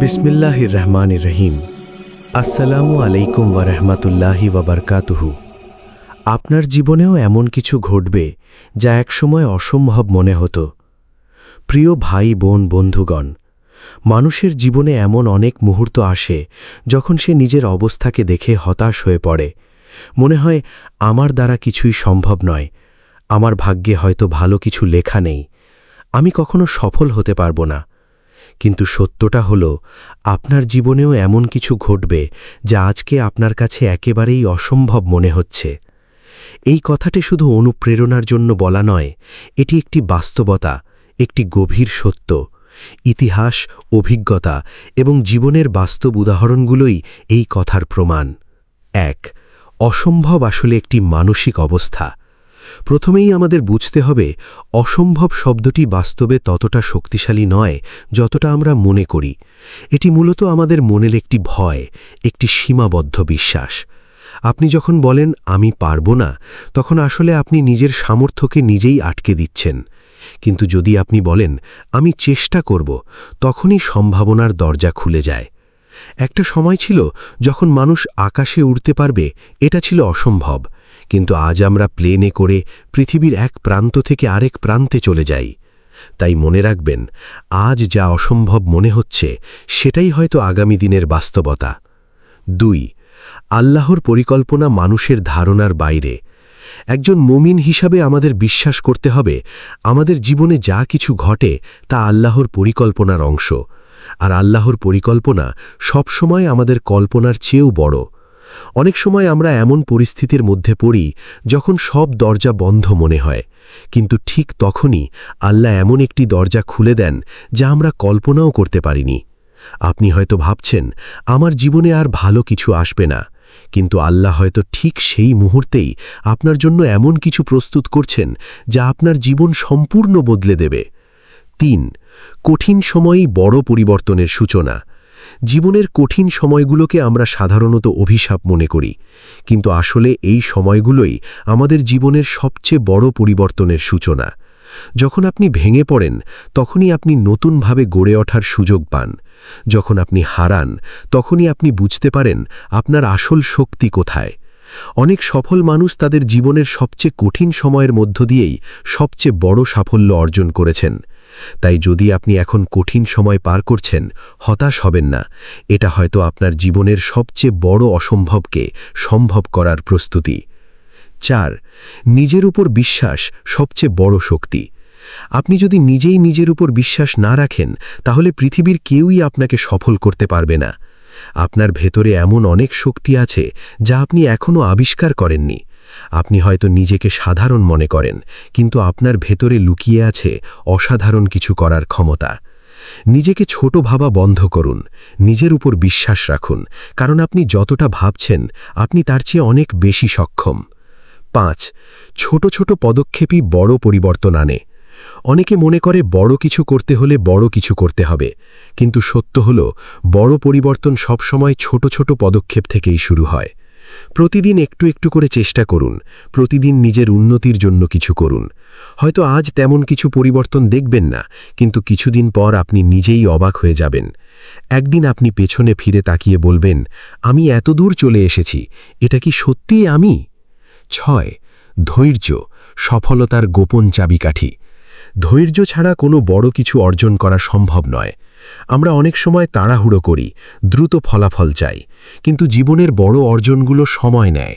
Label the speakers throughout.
Speaker 1: বিসমিল্লাহির রহমানির রহিম। আসসালামু আলাইকুম ওয়া রাহমাতুল্লাহি ওয়া বারাকাতুহু। আপনার জীবনেও এমন কিছু ঘটবে যা একসময় অসম্ভব মনে হতো। প্রিয় ভাই বোন বন্ধুগণ, মানুষের জীবনে এমন অনেক মুহূর্ত আসে যখন সে নিজের অবস্থাকে দেখে হতাশ হয়ে পড়ে। মনে হয় আমার দ্বারা কিছুই সম্ভব নয়, আমার ভাগ্যে হয়তো ভালো কিছু লেখা নেই, আমি কখনো সফল হতে পারব না। কিন্তু সত্যটা হলো, আপনার জীবনেও এমন কিছু ঘটবে যা আজকে আপনার কাছে একেবারেই অসম্ভব মনে হচ্ছে। এই কথাটি শুধু অনুপ্রেরণার জন্য বলা নয়, এটি একটি বাস্তবতা, একটি গভীর সত্য। ইতিহাস, অভিজ্ঞতা এবং জীবনের বাস্তব উদাহরণগুলোই এই কথার প্রমাণ। ১. অসম্ভব আসলে একটি মানসিক অবস্থা। প্রথমেই আমাদের বুঝতে হবে, অসম্ভব শব্দটি বাস্তবে ততটা শক্তিশালী নয় যতটা আমরা মনে করি। এটি মূলত আমাদের মনের একটি ভয়, একটি সীমাবদ্ধ বিশ্বাস। আপনি যখন বলেন আমি পারব না, তখন আসলে আপনি নিজের সামর্থ্যকে নিজেই আটকে দিচ্ছেন। কিন্তু যদি আপনি বলেন আমি চেষ্টা করব, তখনই সম্ভাবনার দরজা খুলে যায়। একটা সময় ছিল যখন মানুষ আকাশে উড়তে পারবে এটা ছিল অসম্ভব, কিন্তু আজ আমরা প্লেনে করে পৃথিবীর এক প্রান্ত থেকে আরেক প্রান্তে চলে যাই। তাই মনে রাখবেন, আজ যা অসম্ভব মনে হচ্ছে সেটাই হয়তো আগামী দিনের বাস্তবতা। ২. আল্লাহর পরিকল্পনা মানুষের ধারণার বাইরে। একজন মুমিন হিসাবে আমাদের বিশ্বাস করতে হবে, আমাদের জীবনে যা কিছু ঘটে তা আল্লাহর পরিকল্পনার অংশ, আর আল্লাহর পরিকল্পনা সবসময় আমাদের কল্পনার চেয়েও বড়। অনেক সময় আমরা এমন পরিস্থিতির মধ্যে পড়ি যখন সব দরজা বন্ধ মনে হয়, কিন্তু ঠিক তখনই আল্লাহ এমন একটি দরজা খুলে দেন যা আমরা কল্পনাও করতে পারিনি। আপনি হয়তো ভাবছেন আমার জীবনে আর ভালো কিছু আসবে না, কিন্তু আল্লাহ হয়তো ঠিক সেই মুহূর্তেই আপনার জন্য এমন কিছু প্রস্তুত করছেন যা আপনার জীবন সম্পূর্ণ বদলে দেবে। ৩. কঠিন সময়ই বড় পরিবর্তনের সূচনা। জীবনের কঠিন সময়গুলোকে আমরা সাধারণত অভিশাপ মনে করি, কিন্তু আসলে এই সময়গুলোই আমাদের জীবনের সবচেয়ে বড় পরিবর্তনের সূচনা। যখন আপনি ভেঙে পড়েন, তখনই আপনি নতুনভাবে গড়ে ওঠার সুযোগ পান। যখন আপনি হারান, তখনই আপনি বুঝতে পারেন আপনার আসল শক্তি কোথায়। অনেক সফল মানুষ তাদের জীবনের সবচেয়ে কঠিন সময়ের মধ্য দিয়েই সবচেয়ে বড় সাফল্য অর্জন করেছেন। তাই যদি আপনি এখন কঠিন সময় পার করছেন, হতাশ হবেন না। এটা হয়তো আপনার জীবনের সবচেয়ে বড় অসম্ভবকে সম্ভব করার প্রস্তুতি। ৪. নিজের উপর বিশ্বাস সবচেয়ে বড় শক্তি। আপনি যদি নিজেই নিজের উপর বিশ্বাস না রাখেন, তাহলে পৃথিবীর কেউই আপনাকে সফল করতে পারবে না। আপনার ভেতরে এমন অনেক শক্তি আছে যা আপনি এখনও আবিষ্কার করেননি। আপনি হয়তো নিজেকে সাধারণ মনে করেন, কিন্তু আপনার ভেতরে লুকিয়ে আছে অসাধারণ কিছু করার ক্ষমতা। নিজেকে ছোট ভাবা বন্ধ করুন, নিজের উপর বিশ্বাস রাখুন, কারণ আপনি যতটা ভাবছেন আপনি তার চেয়ে অনেক বেশি সক্ষম। ৫. ছোট ছোট পদক্ষেপই বড় পরিবর্তন আনে। অনেকে মনে করে বড় কিছু করতে হলে বড় কিছু করতে হবে, কিন্তু সত্য হলো বড় পরিবর্তন সবসময় ছোট ছোট পদক্ষেপ থেকেই শুরু হয়। প্রতিদিন একটু একটু করে চেষ্টা করুন, প্রতিদিন নিজের উন্নতির জন্য কিছু করুন। হয়তো আজ তেমন কিছু পরিবর্তন দেখবেন না, কিন্তু কিছুদিন পর আপনি নিজেই অবাক হয়ে যাবেন। একদিন আপনি পেছনে ফিরে তাকিয়ে বলবেন, আমি এত দূর চলে এসেছি, এটা কি সত্যিই আমি? ৬. ধৈর্য সফলতার গোপন চাবিকাঠি। ধৈর্য ছাড়া কোনো বড় কিছু অর্জন করা সম্ভব নয়। আমরা অনেক সময় তাড়াহুড়ো করি, দ্রুত ফলাফল চাই, কিন্তু জীবনের বড় অর্জনগুলো সময় নেয়।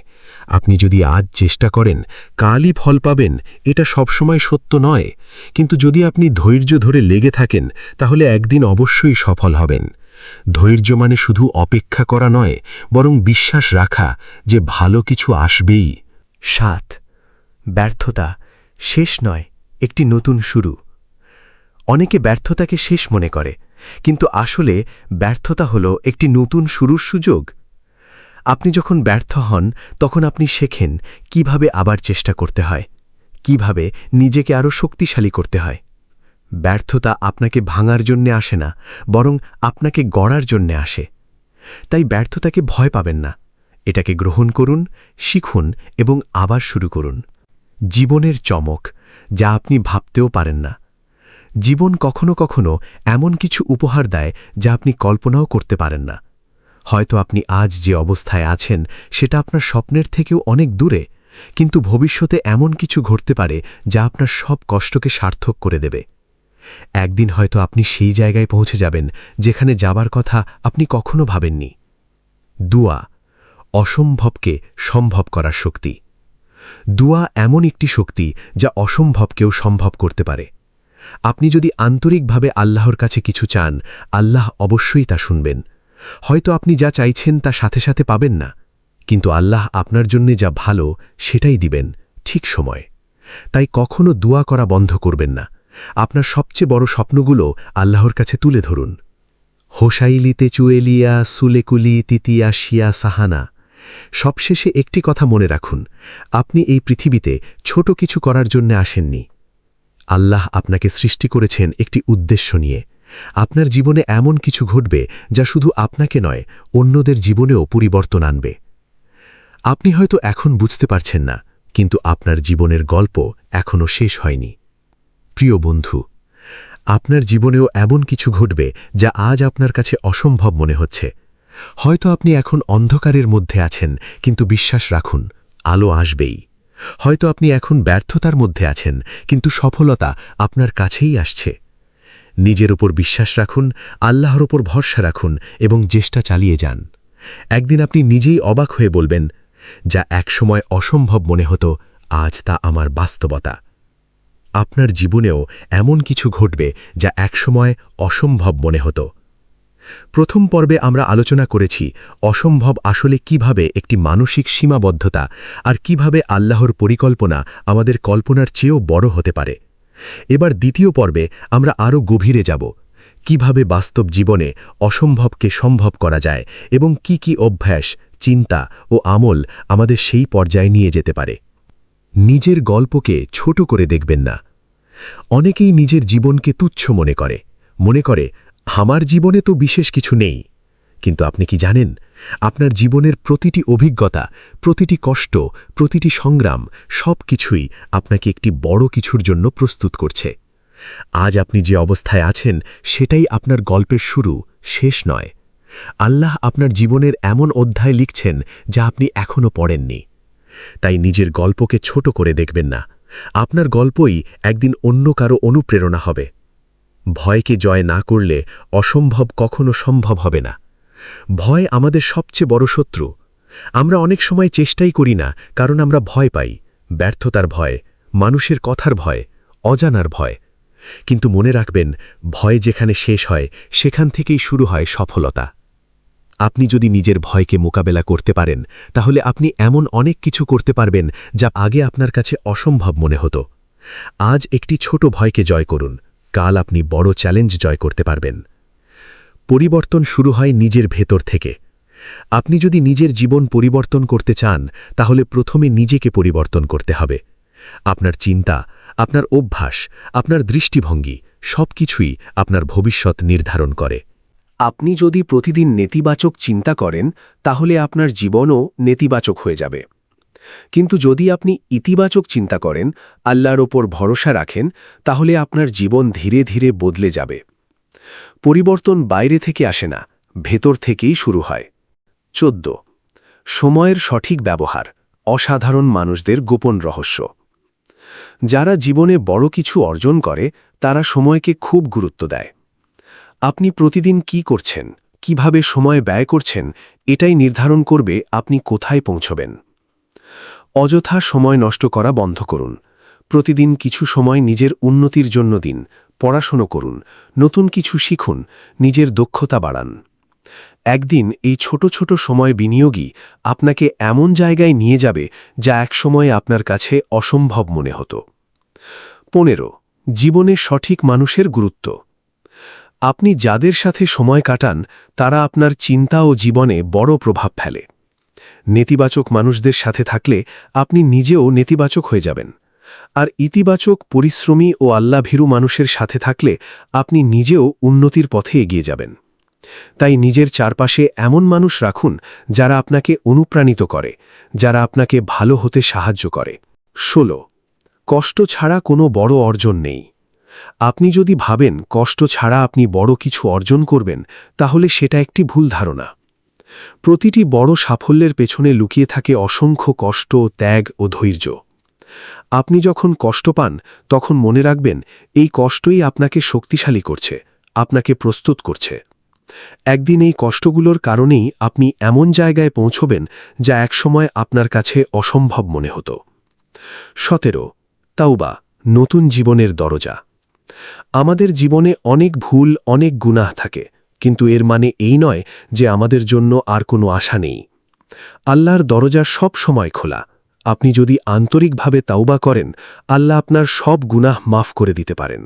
Speaker 1: আপনি যদি আজ চেষ্টা করেন কালই ফল পাবেন, এটা সবসময় সত্য নয়, কিন্তু যদি আপনি ধৈর্য ধরে লেগে থাকেন, তাহলে একদিন অবশ্যই সফল হবেন। ধৈর্য মানে শুধু অপেক্ষা করা নয়, বরং বিশ্বাস রাখা যে ভালো কিছু আসবেই।
Speaker 2: ৭. ব্যর্থতা শেষ নয়, একটি নতুন শুরু। অনেকে ব্যর্থতাকে শেষ মনে করে, কিন্তু আসলে ব্যর্থতা হলো একটি নতুন শুরুর সুযোগ। আপনি যখন ব্যর্থ হন, তখন আপনি শেখেন কিভাবে আবার চেষ্টা করতে হয়, কিভাবে নিজেকে আরও শক্তিশালী করতে হয়। ব্যর্থতা আপনাকে ভাঙার জন্যে আসে না, বরং আপনাকে গড়ার জন্যে আসে। তাই ব্যর্থতাকে ভয় পাবেন না, এটাকে গ্রহণ করুন, শিখুন এবং আবার শুরু করুন। জীবনের চমক যা আপনি ভাবতেও পারেন না। জীবন কখনো কখনো এমন কিছু উপহার দেয় যা আপনি কল্পনাও করতে পারেন না। হয়তো আপনি আজ যে অবস্থায় আছেন সেটা আপনার স্বপ্নের থেকেও অনেক দূরে, কিন্তু ভবিষ্যতে এমন কিছু ঘটতে পারে যা আপনার সব কষ্টকে সার্থক করে দেবে। একদিন হয়তো আপনি সেই জায়গায় পৌঁছে যাবেন যেখানে যাবার কথা আপনি কখনো ভাবেননি। দুয়া, অসম্ভবকে সম্ভব করার শক্তি। দুয়া এমন একটি শক্তি যা অসম্ভবকেও সম্ভব করতে পারে। আপনি যদি আন্তরিকভাবে আল্লাহর কাছে কিছু চান, আল্লাহ অবশ্যই তা শুনবেন। হয়তো আপনি যা চাইছেন তা সাথে সাথে পাবেন না, কিন্তু আল্লাহ আপনার জন্য যা ভালো সেটাই দিবেন ঠিক সময়। তাই কখনো দুয়া করা বন্ধ করবেন না। আপনার সবচেয়ে বড় স্বপ্নগুলো আল্লাহর কাছে তুলে ধরুন। হোসাইলিতে চুয়েলিয়া সুলেকুলি তিতিয়া শিয়া সাহানা। সবশেষে একটি কথা মনে রাখুন, আপনি এই পৃথিবীতে ছোট কিছু করার জন্য আসেননি। আল্লাহ আপনাকে সৃষ্টি করেছেন একটি উদ্দেশ্য নিয়ে। আপনার জীবনে এমন কিছু ঘটবে যা শুধু আপনাকে নয়, অন্যদের জীবনেও পরিবর্তন আনবে। আপনি হয়তো এখন বুঝতে পারছেন না, কিন্তু আপনার জীবনের গল্প এখনও শেষ হয়নি। প্রিয় বন্ধু, আপনার জীবনেও এমন কিছু ঘটবে যা আজ আপনার কাছে অসম্ভব মনে হচ্ছে। হয়তো আপনি এখন অন্ধকারের মধ্যে আছেন, কিন্তু বিশ্বাস রাখুন, আলো আসবেই। হয়তো আপনি এখন ব্যর্থতার মধ্যে আছেন, কিন্তু সফলতা আপনার কাছেই আসছে। নিজের উপর বিশ্বাস রাখুন, আল্লাহর উপর ভরসা রাখুন এবং চেষ্টা চালিয়ে যান। একদিন আপনি নিজেই অবাক হয়ে বলবেন, যা একসময় অসম্ভব মনে হতো, আজ তা আমার বাস্তবতা। আপনার জীবনেও এমন কিছু ঘটবে যা একসময় অসম্ভব মনে হতো। প্রথম পর্বে আমরা আলোচনা করেছি অসম্ভব আসলে কিভাবে একটি মানসিক সীমাবদ্ধতা আর কিভাবে আল্লাহর পরিকল্পনা আমাদের কল্পনার চেয়েও বড় হতে পারে। এবার দ্বিতীয় পর্বে আমরা আরও গভীরে যাব, কিভাবে বাস্তব জীবনে অসম্ভবকে সম্ভব করা যায় এবং কি কি অভ্যাস, চিন্তা ও আমল আমাদের সেই পর্যায়ে নিয়ে যেতে পারে। নিজের গল্পকে ছোট করে দেখবেন না। অনেকেই নিজের জীবনকে তুচ্ছ মনে করে আমার জীবনে তো বিশেষ কিছু নেই। কিন্তু আপনি কি জানেন, আপনার জীবনের প্রতিটি অভিজ্ঞতা, প্রতিটি কষ্ট, প্রতিটি সংগ্রাম সব কিছুই আপনাকে একটি বড় কিছুর জন্য প্রস্তুত করছে। আজ আপনি যে অবস্থায় আছেন সেটাই আপনার গল্পের শুরু, শেষ নয়। আল্লাহ আপনার জীবনের এমন অধ্যায় লিখছেন যা আপনি এখনও পড়েননি। তাই নিজের গল্পকে ছোট করে দেখবেন না। আপনার গল্পই একদিন অন্য কারো অনুপ্রেরণা হবে। ভয়কে জয় না করলে অসম্ভব কখনো সম্ভব হবে না। ভয় আমাদের সবচেয়ে বড় শত্রু। আমরা অনেক সময় চেষ্টাই করি না, কারণ আমরা ভয় পাই, ব্যর্থতার ভয়, মানুষের কথার ভয়, অজানার ভয়। কিন্তু মনে রাখবেন, ভয় যেখানে শেষ হয় সেখান থেকেই শুরু হয় সফলতা। আপনি যদি নিজের ভয়কে মোকাবেলা করতে পারেন, তাহলে আপনি এমন অনেক কিছু করতে পারবেন যা আগে আপনার কাছে অসম্ভব মনে হতো। আজ একটি ছোট ভয়কে জয় করুন, কাল আপনি বড় চ্যালেঞ্জ জয় করতে পারবেন। পরিবর্তন শুরু হয় নিজের ভেতর থেকে। আপনি যদি নিজের জীবন পরিবর্তন করতে চান, তাহলে প্রথমে নিজেকে পরিবর্তন করতে হবে। আপনার চিন্তা, আপনার অভ্যাস, আপনার দৃষ্টিভঙ্গি সবকিছুই আপনার ভবিষ্যৎ নির্ধারণ করে।
Speaker 3: আপনি যদি প্রতিদিন নেতিবাচক চিন্তা করেন, তাহলে আপনার জীবনও নেতিবাচক হয়ে যাবে। কিন্তু যদি আপনি ইতিবাচক চিন্তা করেন, আল্লাহর ওপর ভরসা রাখেন, তাহলে আপনার জীবন ধীরে ধীরে বদলে যাবে। পরিবর্তন বাইরে থেকে আসে না, ভেতর থেকেই শুরু হয়। 14. সময়ের সঠিক ব্যবহার, অসাধারণ মানুষদের গোপন রহস্য। যারা জীবনে বড় কিছু অর্জন করে, তারা সময়কে খুব গুরুত্ব দেয়। আপনি প্রতিদিন কি করছেন, কিভাবে সময় ব্যয় করছেন, এটাই নির্ধারণ করবে আপনি কোথায় পৌঁছবেন। অযথা সময় নষ্ট করা বন্ধ করুন। প্রতিদিন কিছু সময় নিজের উন্নতির জন্য দিন, পড়াশোনা করুন, নতুন কিছু শিখুন, নিজের দক্ষতা বাড়ান। একদিন এই ছোট ছোট সময় বিনিয়োগই আপনাকে এমন জায়গায় নিয়ে যাবে যা একসময় আপনার কাছে অসম্ভব মনে হতো। 15. জীবনে সঠিক মানুষের গুরুত্ব। আপনি যাদের সাথে সময় কাটান, তারা আপনার চিন্তা ও জীবনে বড় প্রভাব ফেলে। নেতিবাচক মানুষদের সাথে থাকলে আপনি নিজেও নেতিবাচক হয়ে যাবেন, আর ইতিবাচক, পরিশ্রমী ও আল্লাভীরু মানুষের সাথে থাকলে আপনি নিজেও উন্নতির পথে এগিয়ে যাবেন। তাই নিজের চারপাশে এমন মানুষ রাখুন যারা আপনাকে অনুপ্রাণিত করে, যারা আপনাকে ভালো হতে সাহায্য করে। 16. কষ্ট ছাড়া কোনো বড় অর্জন নেই। আপনি যদি ভাবেন কষ্ট ছাড়া আপনি বড় কিছু অর্জন করবেন, তাহলে সেটা একটি ভুল ধারণা। প্রতিটি বড় সাফল্যের পেছনে লুকিয়ে থাকে অসংখ্য কষ্ট, ত্যাগ ও ধৈর্য। আপনি যখন কষ্ট পান, তখন মনে রাখবেন এই কষ্টই আপনাকে শক্তিশালী করছে, আপনাকে প্রস্তুত করছে। একদিন এই কষ্টগুলোর কারণেই আপনি এমন জায়গায় পৌঁছবেন যা একসময় আপনার কাছে অসম্ভব মনে হতো। 17 তাওবা, নতুন জীবনের দরজা। আমাদের জীবনে অনেক ভুল, অনেক গুনাহ থাকে, কিন্তু এর মানে এই নয় যে আমাদের জন্য আর কোনো আশা নেই। আল্লাহর দরজা সব সময় খোলা। আপনি যদি আন্তরিকভাবে তাওবা করেন, আল্লাহ আপনার সব গুনাহ মাফ করে দিতে পারেন।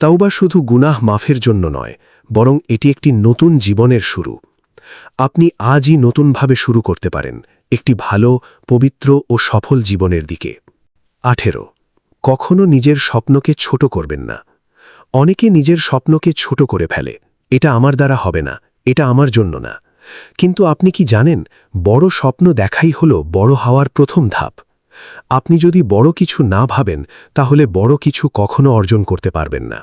Speaker 3: তাওবা শুধু গুনাহ মাফের জন্য নয়, বরং এটি একটি নতুন জীবনের শুরু। আপনি আজই নতুনভাবে শুরু করতে পারেন, একটি ভালো, পবিত্র ও সফল জীবনের দিকে। 18 কখনো নিজের স্বপ্নকে ছোট করবেন না। অনেকে নিজের স্বপ্নকে ছোট করে ফেলে, এটা আমার দ্বারা হবে না, এটা আমার জন্য না। কিন্তু আপনি কি জানেন, বড় স্বপ্ন দেখাই হল বড় হওয়ার প্রথম ধাপ। আপনি যদি বড় কিছু না ভাবেন, তাহলে বড় কিছু কখনো অর্জন করতে পারবেন না।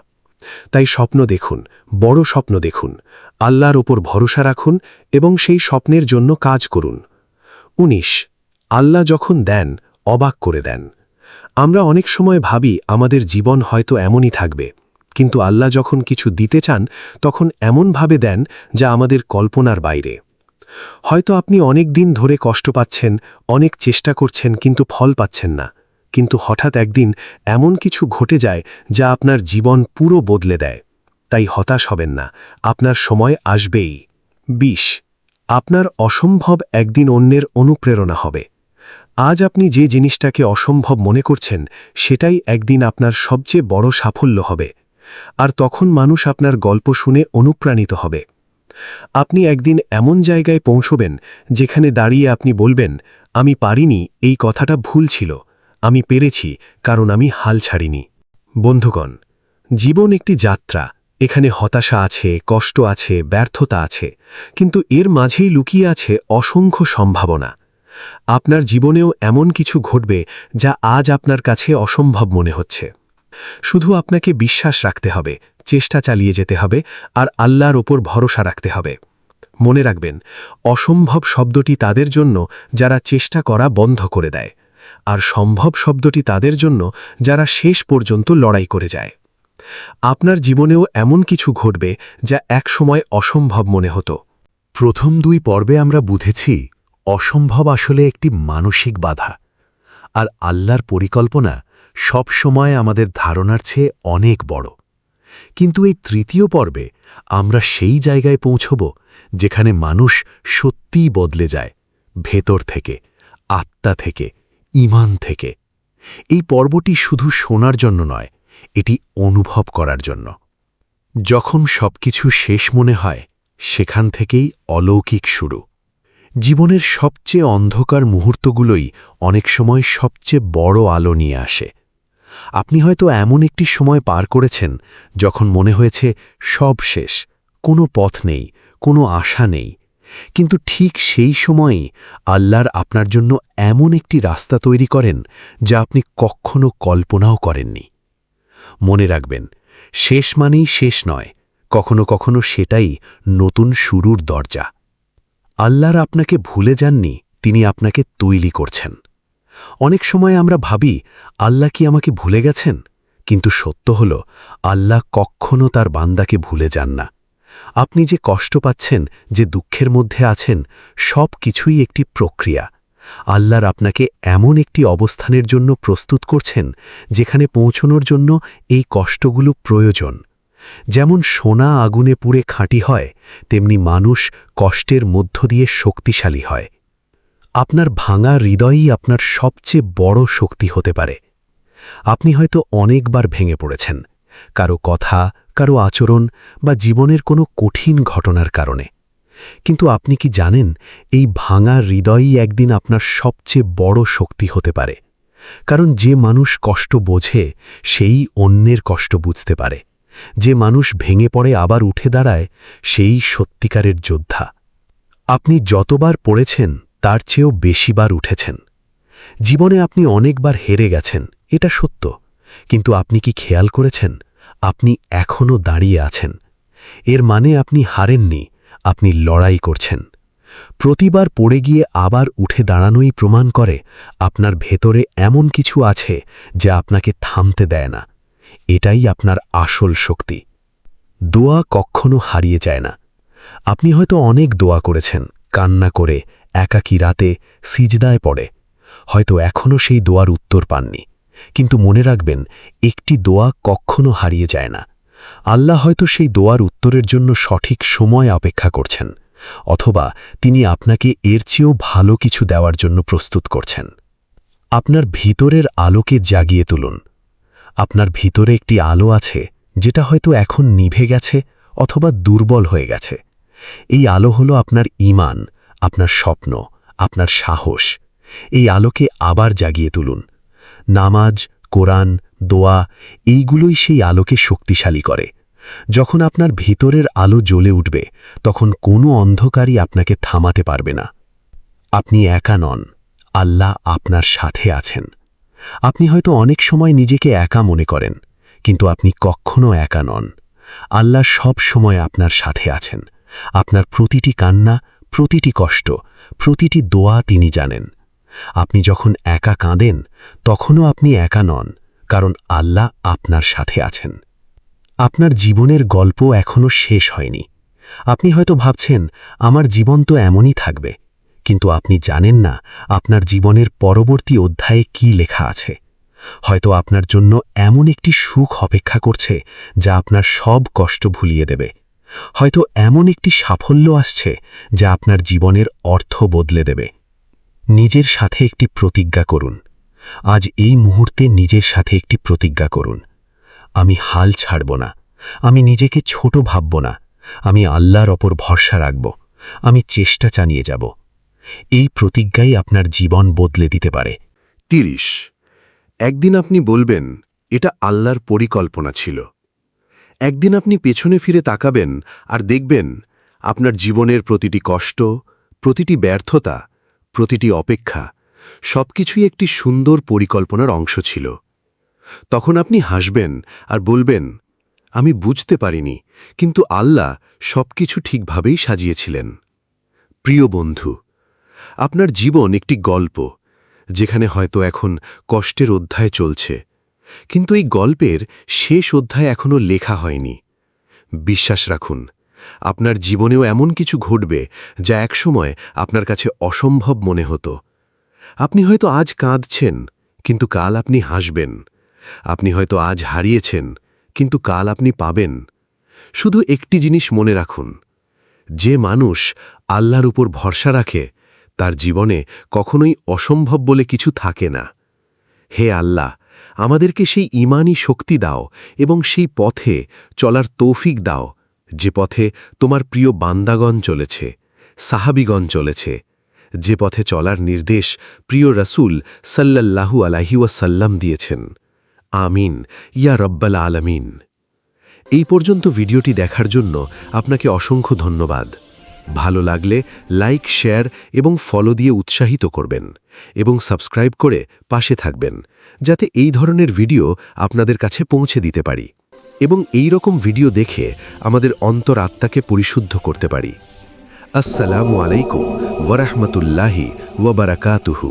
Speaker 3: তাই স্বপ্ন দেখুন, বড় স্বপ্ন দেখুন, আল্লাহর ওপর ভরসা রাখুন এবং সেই স্বপ্নের জন্য কাজ করুন। 19 আল্লাহ যখন দেন, অবাক করে দেন। আমরা অনেক সময় ভাবি আমাদের জীবন হয়তো এমনই থাকবে, কিন্তু আল্লাহ যখন কিছু দিতে চান, তখন এমনভাবে দেন যা আমাদের কল্পনার বাইরে। হয়তো আপনি অনেক দিন ধরে কষ্ট পাচ্ছেন, অনেক চেষ্টা করছেন, কিন্তু ফল পাচ্ছেন না। কিন্তু হঠাৎ একদিন এমন কিছু ঘটে যায় যা আপনার জীবন পুরো বদলে দেয়। তাই হতাশ হবেন না, আপনার সময় আসবেই। 20 আপনার অসম্ভব একদিন অন্যের অনুপ্রেরণা হবে। আজ আপনি যে জিনিসটাকে অসম্ভব মনে করছেন, সেটাই একদিন আপনার সবচেয়ে বড় সাফল্য হবে। আর তখন মানুষ আপনার গল্প শুনে অনুপ্রাণিত হবে। আপনি একদিন এমন জায়গায় পৌঁছবেন যেখানে দাঁড়িয়ে আপনি বলবেন, আমি পারিনি, এই কথাটা ভুল ছিল, আমি পেরেছি, কারণ আমি হাল ছাড়িনি। বন্ধুগণ, জীবন একটি যাত্রা। এখানে হতাশা আছে, কষ্ট আছে, ব্যর্থতা আছে, কিন্তু এর মাঝেই লুকিয়ে আছে অসংখ্য সম্ভাবনা। আপনার জীবনেও এমন কিছু ঘটবে যা আজ আপনার কাছে অসম্ভব মনে হচ্ছে। শুধু আপনাকে বিশ্বাস রাখতে হবে, চেষ্টা চালিয়ে যেতে হবে, আর আল্লাহর ওপর ভরসা রাখতে হবে। মনে রাখবেন, অসম্ভব শব্দটি তাদের জন্য যারা চেষ্টা করা বন্ধ করে দেয়, আর সম্ভব শব্দটি তাদের জন্য যারা শেষ পর্যন্ত লড়াই করে যায়। আপনার জীবনেও এমন কিছু ঘটবে যা একসময় অসম্ভব মনে হতো।
Speaker 2: প্রথম 2 পর্বে আমরা বুঝেছি অসম্ভব আসলে একটি মানসিক বাধা, আর আল্লাহর পরিকল্পনা সব সময় আমাদের ধারণার চেয়ে অনেক বড়। কিন্তু এই 3য় পর্বে আমরা সেই জায়গায় পৌঁছব যেখানে মানুষ সত্যিই বদলে যায়, ভেতর থেকে, আত্মা থেকে, ঈমান থেকে। এই পর্বটি শুধু শোনার জন্য নয়, এটি অনুভব করার জন্য। যখন সবকিছু শেষ মনে হয়, সেখান থেকেই অলৌকিক শুরু। জীবনের সবচেয়ে অন্ধকার মুহূর্তগুলোই অনেক সময় সবচেয়ে বড় আলো নিয়ে আসে। আপনি হয়তো এমন একটি সময় পার করেছেন যখন মনে হয়েছে সব শেষ, কোনো পথ নেই, কোনো আশা নেই। কিন্তু ঠিক সেই সময়ই আল্লাহর আপনার জন্য এমন একটি রাস্তা তৈরি করেন যা আপনি কখনো কল্পনাও করেননি। মনে রাখবেন, শেষ মানেই শেষ নয়, কখনো কখনো সেটাই নতুন শুরুর দরজা। আল্লাহর আপনাকে ভুলে যাননি, তিনি আপনাকে তৈরি করছেন। অনেক সময় আমরা ভাবি, আল্লাহ কি আমাকে ভুলে গেছেন? কিন্তু সত্য হল, আল্লাহ কখনো তার বান্দাকে ভুলে যান না। আপনি যে কষ্ট পাচ্ছেন, যে দুঃখের মধ্যে আছেন, সব কিছুই একটি প্রক্রিয়া। আল্লাহর আপনাকে এমন একটি অবস্থানের জন্য প্রস্তুত করছেন যেখানে পৌঁছনোর জন্য এই কষ্টগুলো প্রয়োজন। যেমন সোনা আগুনে পুড়ে খাঁটি হয়, তেমনি মানুষ কষ্টের মধ্য দিয়ে শক্তিশালী হয়। আপনার ভাঙা হৃদয়ই আপনার সবচেয়ে বড় শক্তি হতে পারে। আপনি হয়তো অনেকবার ভেঙে পড়েছেন, কারো কথা, কারো আচরণ বা জীবনের কোনো কঠিন ঘটনার কারণে। কিন্তু আপনি কি জানেন, এই ভাঙা হৃদয়ই একদিন আপনার সবচেয়ে বড় শক্তি হতে পারে। কারণ যে মানুষ কষ্ট বোঝে, সেই অন্যের কষ্ট বুঝতে পারে। যে মানুষ ভেঙে পড়ে আবার উঠে দাঁড়ায়, সেই সত্যিকারের যোদ্ধা। আপনি যতবার পড়েছেন তার চেয়েও বেশিবার উঠেছেন। জীবনে আপনি অনেকবার হেরে গেছেন, এটা সত্য, কিন্তু আপনি কি খেয়াল করেছেন আপনি এখনও দাঁড়িয়ে আছেন? এর মানে আপনি হারেননি, আপনি লড়াই করছেন। প্রতিবার পড়ে গিয়ে আবার উঠে দাঁড়ানোই প্রমাণ করে আপনার ভেতরে এমন কিছু আছে যা আপনাকে থামতে দেয় না। এটাই আপনার আসল শক্তি। দোয়া কখনো হারিয়ে যায় না। আপনি হয়তো অনেক দোয়া করেছেন, কান্না করে, একাকী রাতে, সিজদায় পড়ে। হয়তো এখনও সেই দোয়ার উত্তর পাননি, কিন্তু মনে রাখবেন একটি দোয়া কখনো হারিয়ে যায় না। আল্লাহ হয়তো সেই দোয়ার উত্তরের জন্য সঠিক সময় অপেক্ষা করছেন, অথবা তিনি আপনাকে এর চেয়েও ভালো কিছু দেওয়ার জন্য প্রস্তুত করছেন। আপনার ভিতরের আলোকে জাগিয়ে তুলুন। আপনার ভিতরে একটি আলো আছে যেটা হয়তো এখন নিভে গেছে অথবা দুর্বল হয়ে গেছে। এই আলো হলো আপনার ঈমান, আপনার স্বপ্ন, আপনার সাহস। এই আলোকে আবার জাগিয়ে তুলুন। নামাজ, কোরআন, দোয়া এইগুলোই সেই আলোকে শক্তিশালী করে। যখন আপনার ভিতরের আলো জ্বলে উঠবে, তখন কোনো অন্ধকারই আপনাকে থামাতে পারবে না। আপনি একা নন, আল্লাহ আপনার সাথে আছেন। আপনি হয়তো অনেক সময় নিজেকে একা মনে করেন, কিন্তু আপনি কখনো একা নন। আল্লাহ সব সময় আপনার সাথে আছেন। আপনার প্রতিটি কান্না, প্রতিটি কষ্ট, প্রতিটি দোয়া তিনি জানেন। আপনি যখন একা কাঁদেন, তখনও আপনি একা নন, কারণ আল্লাহ আপনার সাথে আছেন। আপনার জীবনের গল্প এখনও শেষ হয়নি। আপনি হয়তো ভাবছেন আমার জীবন তো এমনই থাকবে, কিন্তু আপনি জানেন না আপনার জীবনের পরবর্তী অধ্যায়ে কি লেখা আছে। হয়তো আপনার জন্য এমন একটি সুখ অপেক্ষা করছে যা আপনার সব কষ্ট ভুলিয়ে দেবে। হয়তো এমন একটি সাফল্য আসছে যা আপনার জীবনের অর্থ বদলে দেবে। নিজের সাথে একটি প্রতিজ্ঞা করুন। আজ এই মুহূর্তে নিজের সাথে একটি প্রতিজ্ঞা করুন। আমি হাল ছাড়ব না, আমি নিজেকে ছোট ভাবব না, আমি আল্লাহর ওপর ভরসা রাখব, আমি চেষ্টা চালিয়ে যাব। এই প্রতিজ্ঞাই আপনার জীবন বদলে দিতে পারে।
Speaker 3: 30 একদিন আপনি বলবেন এটা আল্লাহর পরিকল্পনা ছিল। একদিন আপনি পেছনে ফিরে তাকাবেন আর দেখবেন আপনার জীবনের প্রতিটি কষ্ট, প্রতিটি ব্যর্থতা, প্রতিটি অপেক্ষা সবকিছুই একটি সুন্দর পরিকল্পনার অংশ ছিল। তখন আপনি হাসবেন আর বলবেন, আমি বুঝতে পারিনি, কিন্তু আল্লাহ সবকিছু ঠিকভাবেই সাজিয়েছিলেন। প্রিয় বন্ধু, আপনার জীবন একটি গল্প, যেখানে হয়তো এখন কষ্টের অধ্যায় চলছে, কিন্তু এই গল্পের শেষ অধ্যায় এখনও লেখা হয়নি। বিশ্বাস রাখুন, আপনার জীবনেও এমন কিছু ঘটবে যা একসময় আপনার কাছে অসম্ভব মনে হতো। আপনি হয়তো আজ কাঁদছেন, কিন্তু কাল আপনি হাসবেন। আপনি হয়তো আজ হারিয়েছেন, কিন্তু কাল আপনি পাবেন। শুধু একটি জিনিস মনে রাখুন, যে মানুষ আল্লাহর উপর ভরসা রাখে তার জীবনে কখনোই অসম্ভব বলে কিছু থাকে না। হে আল্লাহ, আমাদেরকে সেই ঈমানি শক্তি দাও এবং সেই পথে চলার তৌফিক দাও যে পথে তোমার প্রিয় বান্দাগণ চলেছে, সাহাবীগণ চলেছে, যে পথে চলার নির্দেশ প্রিয় রাসূল সাল্লাল্লাহু আলাইহি ওয়াসাল্লাম দিয়েছেন। আমিন ইয়া রব্বাল আলামিন। এই পর্যন্ত ভিডিওটি দেখার জন্য আপনাকে অসংখ্য ধন্যবাদ। ভালো লাগলে লাইক, শেয়ার এবং ফলো দিয়ে উৎসাহিত করবেন এবং সাবস্ক্রাইব করে পাশে থাকবেন, যাতে এই ধরনের ভিডিও আপনাদের কাছে পৌঁছে দিতে পারি এবং এই রকম ভিডিও দেখে আমাদের অন্তরাত্মাকে পরিশুদ্ধ করতে পারি। আসসালামু আলাইকুম ওয়া রাহমাতুল্লাহি ওয়া বারাকাতুহু।